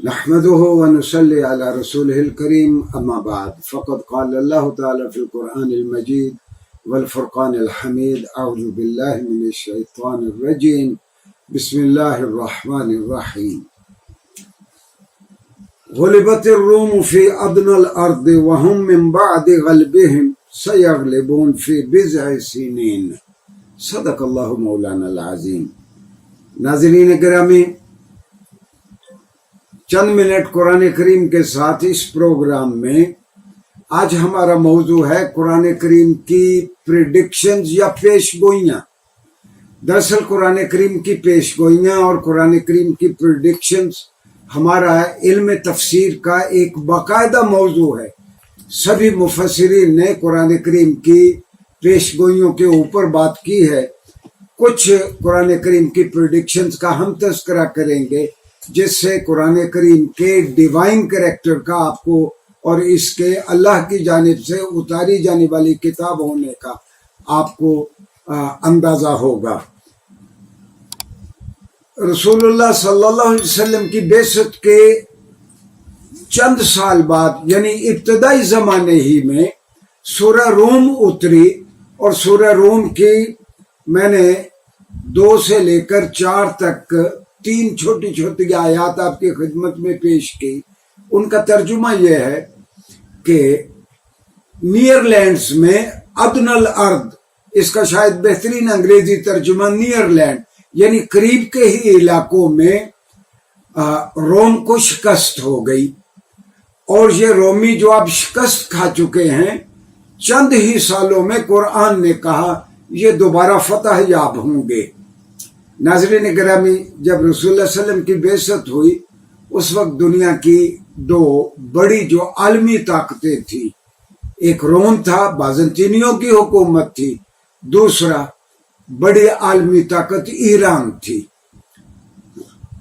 نحمده ونصلي على رسوله الكريم أما بعد فقد قال الله تعالى في القرآن المجيد والفرقان الحميد أعوذ بالله من الشيطان الرجيم بسم الله الرحمن الرحيم غلبت الروم في أدنى الأرض وهم من بعد غلبهم سيغلبون في بضع سنين صدق الله مولانا العظيم. ناظرین گرامی، چند منٹ قرآن کریم کے ساتھ اس پروگرام میں آج ہمارا موضوع ہے قرآن کریم کی پریڈکشنز یا پیش گوئیاں. دراصل قرآن کریم کی پیش گوئیاں اور قرآن کریم کی پریڈکشنز ہمارا علم تفسیر کا ایک باقاعدہ موضوع ہے. سبھی مفسرین نے قرآن کریم کی پیش گوئیوں کے اوپر بات کی ہے. کچھ قرآن کریم کی پریڈکشنز کا ہم تذکرہ کریں گے جس سے قرآن کریم کے ڈیوائن کریکٹر کا آپ کو اور اس کے اللہ کی جانب سے اتاری جانے والی کتاب ہونے کا آپ کو اندازہ ہوگا. رسول اللہ صلی اللہ علیہ وسلم کی بعثت کے چند سال بعد یعنی ابتدائی زمانے ہی میں سورہ روم اتری، اور سورہ روم کی میں نے 2 سے لے کر 4 تک 3 چھوٹی چھوٹی آیات آپ کی خدمت میں پیش کی. ان کا ترجمہ یہ ہے کہ نیئر لینڈز میں ادن الارض، اس کا شاید بہترین انگریزی ترجمہ نیئر لینڈ یعنی قریب کے ہی علاقوں میں روم کو شکست ہو گئی، اور یہ رومی جو اب شکست کھا چکے ہیں چند ہی سالوں میں قرآن نے کہا یہ دوبارہ فتح یاب ہوں گے. ناظرین گرامی، جب رسول اللہ صلی اللہ علیہ وسلم کی بعثت ہوئی اس وقت دنیا کی 2 بڑی جو عالمی طاقتیں تھیں، ایک روم تھا، بازنطینیوں کی حکومت تھی، دوسرا بڑی عالمی طاقت ایران تھی.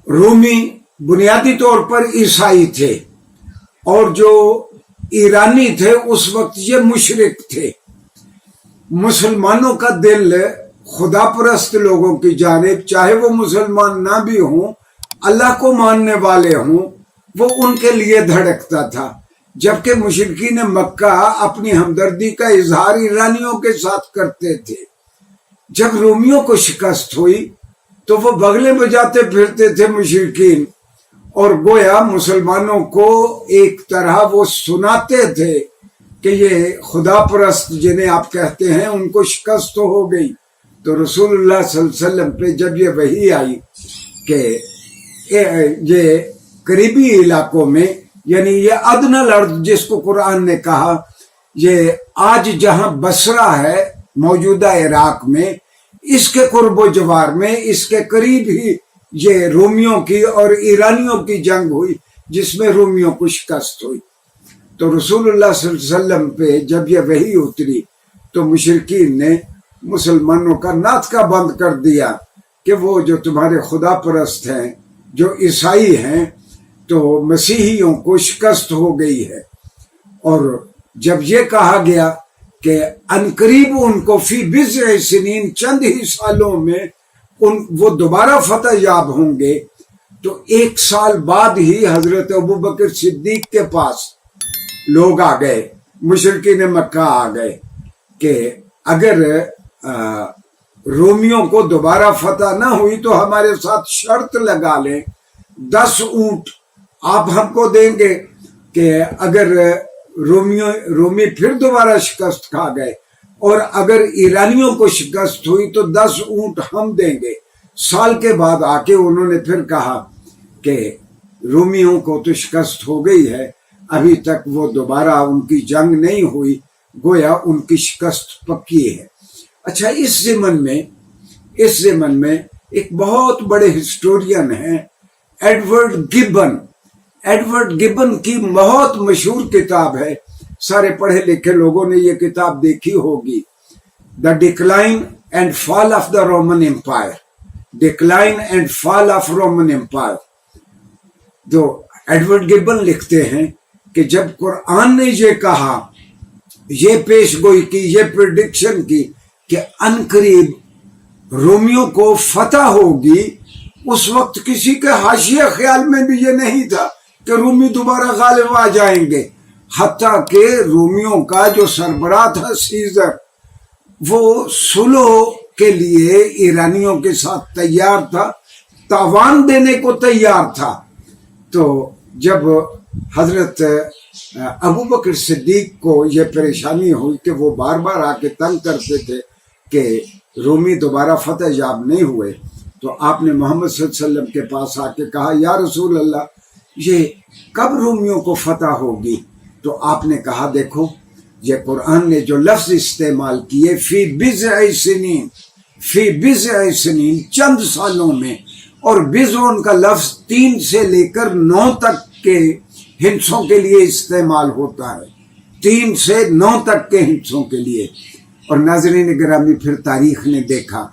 رومی بنیادی طور پر عیسائی تھے اور جو ایرانی تھے اس وقت یہ مشرک تھے. مسلمانوں کا دل خدا پرست لوگوں کی جانب، چاہے وہ مسلمان نہ بھی ہوں، اللہ کو ماننے والے ہوں، وہ ان کے لیے دھڑکتا تھا. جبکہ مشرکین مکہ اپنی ہمدردی کا اظہار ایرانیوں کے ساتھ کرتے تھے. جب رومیوں کو شکست ہوئی تو وہ بغلیں بجاتے پھرتے تھے مشرکین، اور گویا مسلمانوں کو ایک طرح وہ سناتے تھے کہ یہ خدا پرست جنہیں آپ کہتے ہیں ان کو شکست تو ہو گئی. تو رسول اللہ صلی اللہ علیہ وسلم پہ جب یہ وحی آئی کہ یہ قریبی علاقوں میں یعنی یہ ادنی الارض جس کو قرآن نے کہا، یہ آج جہاں بصرہ ہے موجودہ عراق میں، اس کے قرب و جوار میں اس کے قریب ہی یہ رومیوں کی اور ایرانیوں کی جنگ ہوئی جس میں رومیوں کو شکست ہوئی. تو رسول اللہ صلی اللہ علیہ وسلم پہ جب یہ وحی اتری تو مشرکین نے مسلمانوں کا ناطقہ بند کر دیا کہ وہ جو تمہارے خدا پرست ہیں، جو عیسائی ہیں، تو مسیحیوں کو شکست ہو گئی ہے. اور جب یہ کہا گیا کہ عنقریب ان کو فی بضع سنین، چند ہی سالوں میں وہ دوبارہ فتح یاب ہوں گے، تو 1 سال بعد ہی حضرت ابوبکر صدیق کے پاس لوگ آ گئے، مشرکین مکہ آ گئے کہ اگر رومیوں کو دوبارہ فتح نہ ہوئی تو ہمارے ساتھ شرط لگا لیں، 10 اونٹ آپ ہم کو دیں گے کہ اگر رومی پھر دوبارہ شکست کھا گئے، اور اگر ایرانیوں کو شکست ہوئی تو 10 اونٹ ہم دیں گے. سال کے بعد آ کے انہوں نے پھر کہا کہ رومیوں کو تو شکست ہو گئی ہے، ابھی تک وہ دوبارہ ان کی جنگ نہیں ہوئی، گویا ان کی شکست پکی ہے. اچھا، اس ضمن میں ایک بہت بڑے ہسٹورین ہیں ایڈورڈ گبن کی بہت مشہور کتاب ہے، سارے پڑھے لکھے لوگوں نے یہ کتاب دیکھی ہوگی، the decline and fall of the Roman Empire. Decline and fall of Roman Empire. جو ایڈورڈ گبن لکھتے ہیں کہ جب قرآن نے یہ کہا، یہ پیش گوئی کی، یہ پریڈکشن کی کہ عنقریب رومیوں کو فتح ہوگی، اس وقت کسی کے حاشیہ خیال میں بھی یہ نہیں تھا کہ رومی دوبارہ غالب آ جائیں گے، حتیٰ کہ رومیوں کا جو سربراہ تھا سیزر، وہ صلح کے لیے ایرانیوں کے ساتھ تیار تھا، تاوان دینے کو تیار تھا۔ تو جب حضرت ابو بکر صدیق کو یہ پریشانی ہوئی کہ وہ بار بار آ کے تنگ کرتے تھے کہ رومی دوبارہ فتح یاب نہیں ہوئے، تو آپ نے محمد صلی اللہ علیہ وسلم کے پاس آ کے کہا یا رسول اللہ یہ کب رومیوں کو فتح ہوگی؟ تو آپ نے کہا دیکھو یہ قرآن نے جو لفظ استعمال کیے فی بضع سنین، فی بضع سنین چند سالوں میں، اور بضع ان کا لفظ 3 سے لے کر 9 تک کے ہندسوں کے لیے استعمال ہوتا ہے، 3 سے 9 تک کے ہندسوں کے لیے۔ اور ناظرین گرامی پھر تاریخ نے دیکھا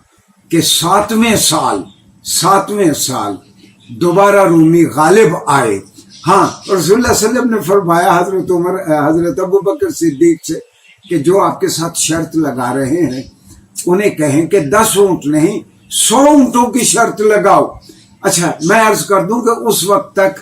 کہ 7ویں سال دوبارہ رومی غالب آئے۔ ہاں رسول اللہ صلی اللہ علیہ وسلم نے فرمایا حضرت ابو بکر صدیق سے کہ جو آپ کے ساتھ شرط لگا رہے ہیں انہیں کہیں کہ 10 اونٹ نہیں 100 اونٹوں کی شرط لگاؤ۔ اچھا میں عرض کر دوں کہ اس وقت تک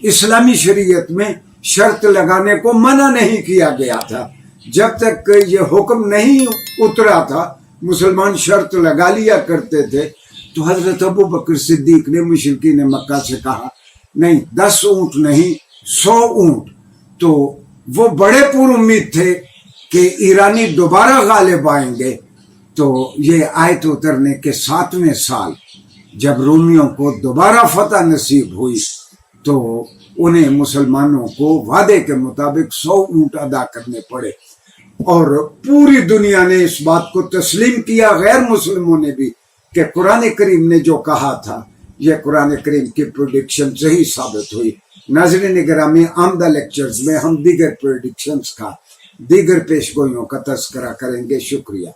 اسلامی شریعت میں شرط لگانے کو منع نہیں کیا گیا تھا، جب تک یہ حکم نہیں اترا تھا مسلمان شرط لگا لیا کرتے تھے۔ تو حضرت ابو بکر صدیق نے مشرکین مکہ سے کہا نہیں 10 اونٹ نہیں 100 اونٹ۔ تو وہ بڑے پر امید تھے کہ ایرانی دوبارہ غالب آئیں گے۔ تو یہ آیت اترنے کے 7ویں سال جب رومیوں کو دوبارہ فتح نصیب ہوئی تو انہیں مسلمانوں کو وعدے کے مطابق 100 اونٹ ادا کرنے پڑے، اور پوری دنیا نے اس بات کو تسلیم کیا، غیر مسلموں نے بھی، کہ قرآن کریم نے جو کہا تھا یہ قرآن کریم کی پریڈکشن صحیح ثابت ہوئی۔ ناظرین گرامی آمدہ لیکچرز میں ہم دیگر پریڈکشنز کا، دیگر پیشگوئیوں کا تذکرہ کریں گے۔ شکریہ۔